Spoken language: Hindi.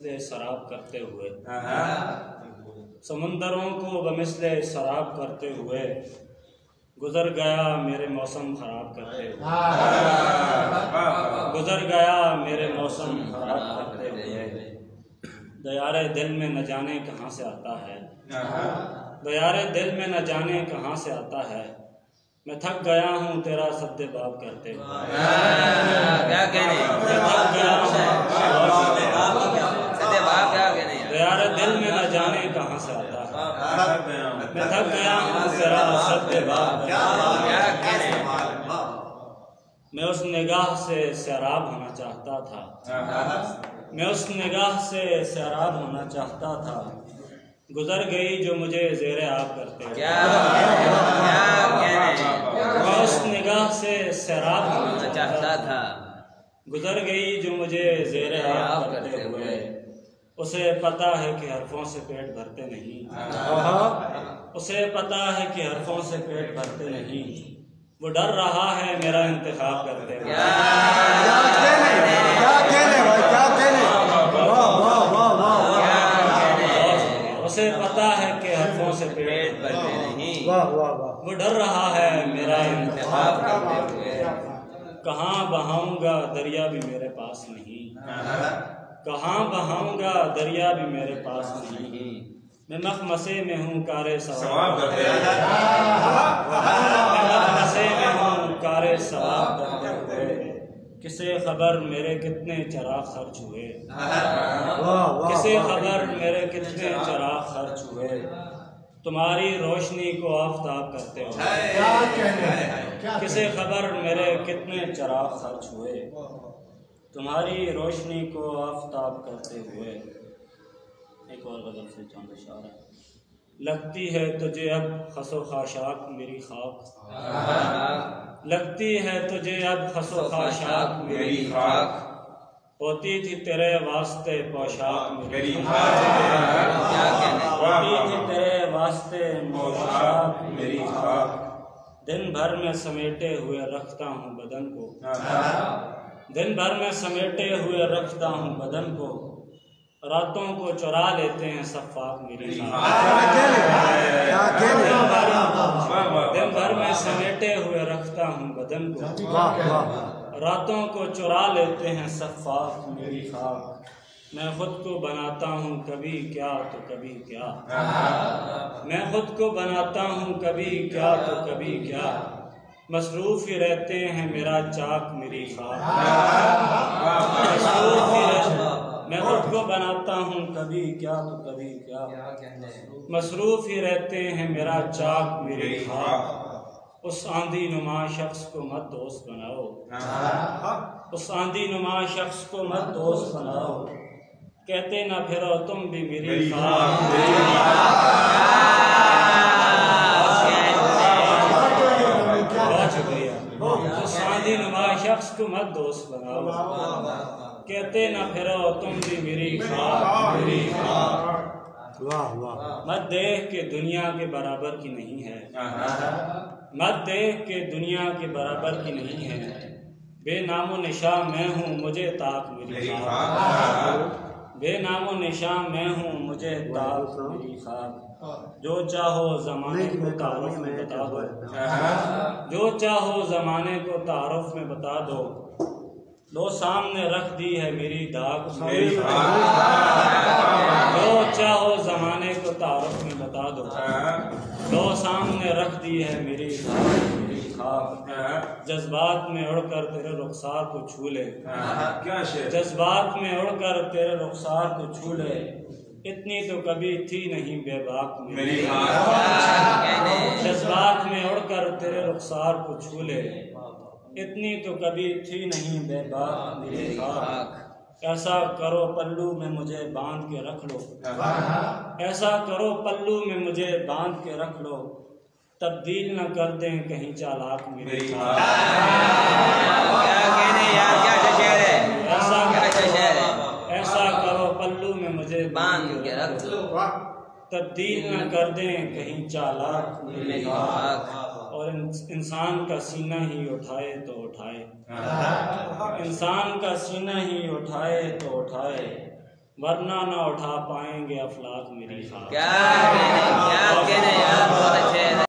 बमिसले शराब करते हुए, समुंदरों को बमिसले शराब करते हुए गुजर गया मेरे मौसम खराब करते हुए, गुजर गया मेरे मौसम खराब करते हुए। दयारे दिल में न जाने कहाँ से आता है, दयारे दिल में न जाने कहाँ से आता है। मैं थक गया हूँ तेरा सद्दे बाब करते हुए, क्या कहने, मैं थक गया हूँ दयारे दिल में न जाने कहाँ से आता है। मैं थक गया हूँ तेरा सद्दे बाब करते हुए। मैं उस निगाह से सैराब होना चाहता था, मैं उस निगाह से सैराब होना चाहता था। गुजर गई जो मुझे ज़ेरे आब करते हुए, मैं उस निगाह से सैराब होना चाहता था। गुजर गई जो मुझे ज़ेरे आब करते हुए। उसे पता है कि हरफों से पेट भरते नहीं, उसे पता है कि हरफों से पेट भरते नहीं। वो डर रहा है मेरा इंतखाब करते हुए। उसे पता है कि हरफों से पेट भरते नहीं, वो डर रहा है मेरा इंतखाब करते हुए। कहाँ बहाऊंगा दरिया भी मेरे पास नहीं, कहाँ बहाऊंगा दरिया भी मेरे पास नहीं। मैं मखमसे में हूँ कारे सवाब करते हुए, मैं मखमसे में हूँ कारे सवाब करते हुए। किसे खबर मेरे कितने चराग खर्च हुए, किसे खबर मेरे कितने चराग खर्च हुए। तुम्हारी रोशनी को आफताब करते हुए, किसे खबर मेरे कितने चराग खर्च हुए। तुम्हारी रोशनी को आफताब करते हुए। एक और गज़ल से चंद इशारा। लगती है तुझे अब खसो खाशाक मेरी खाक, लगती है तुझे अब खसो खाशाक मेरी खाक। होती थी तेरे वास्ते पोशाक मेरी खाक, होती थी तेरे वास्ते पोशाक मेरी खाक। दिन भर में समेटे हुए रखता हूँ बदन को, दिन भर में समेटे हुए रखता हूँ बदन को। रातों को चुरा लेते हैं सफ़ाक मेरी खाक। दिन भर में समेटे हुए रखता हूँ बदन को, रातों को चुरा लेते हैं सफ़ाक मेरी खाक। मैं खुद को बनाता हूँ कभी क्या तो कभी क्या, मैं खुद को बनाता हूँ कभी क्या तो कभी क्या। मसरूफ़ ही रहते हैं मेरा चाक मेरी खाक, मसरूफ़ ही रहते, मैं खुद को बनाता हूँ कभी क्या तो कभी क्या। मसरूफ़ ही रहते हैं मेरा चाक मेरी खाक। उस आंधी नुमा शख्स को मत दोस्त बनाओ, उस आंधी नुमा शख्स को मत दोस्त बनाओ। कहते ना फिरो तुम भी मेरी खाक। उस आंधी नुमा शख्स को मत दोस्त बनाओ, कहते ना फिरो तुम भी मेरी खाक मेरी खाक। मत देख के दुनिया के बराबर की नहीं है, मत देख के दुनिया के बराबर की नहीं है। बेनामो निशा मैं हूँ मुझे ताक मेरी खाक, बेनामो निशा मैं हूँ मुझे ताक मेरी खाक। जो चाहो ज़माने को तारुफ में बता दो, जो चाहो ज़माने को तारुफ में बता दो। लो सामने रख दी है मेरी दाग मेरी खाक। जो चाहो ज़माने को तारुफ में बता दो, लो सामने रख दी है मेरी दाग मेरी खाक। जज्बात में उड़कर तेरे रुखसार को छू ले, जज्बात में उड़कर तेरे रुखसार को छू ले। इतनी तो कभी थी नहीं बेबाक मेरी खाक। जज्बात में उड़कर तेरे रुखसार को छू ले, इतनी तो कभी थी नहीं बेबाक मेरी खाक। ऐसा करो पल्लू में मुझे बांध के रख लो, ऐसा करो पल्लू में मुझे बांध के रख लो। तब्दील न कर दें कहीं चालाक मेरी खाक। ऐसा करो पल्लू में मुझे बांध के रख लो। तब्दील न कर दें कहीं चालाक मेरी खाक। और इंसान का सीना ही उठाए तो उठाए, इंसान का सीना ही उठाए तो उठाए। वरना ना उठा पाएंगे अफलाक मेरी खाक। क्या कहने, क्या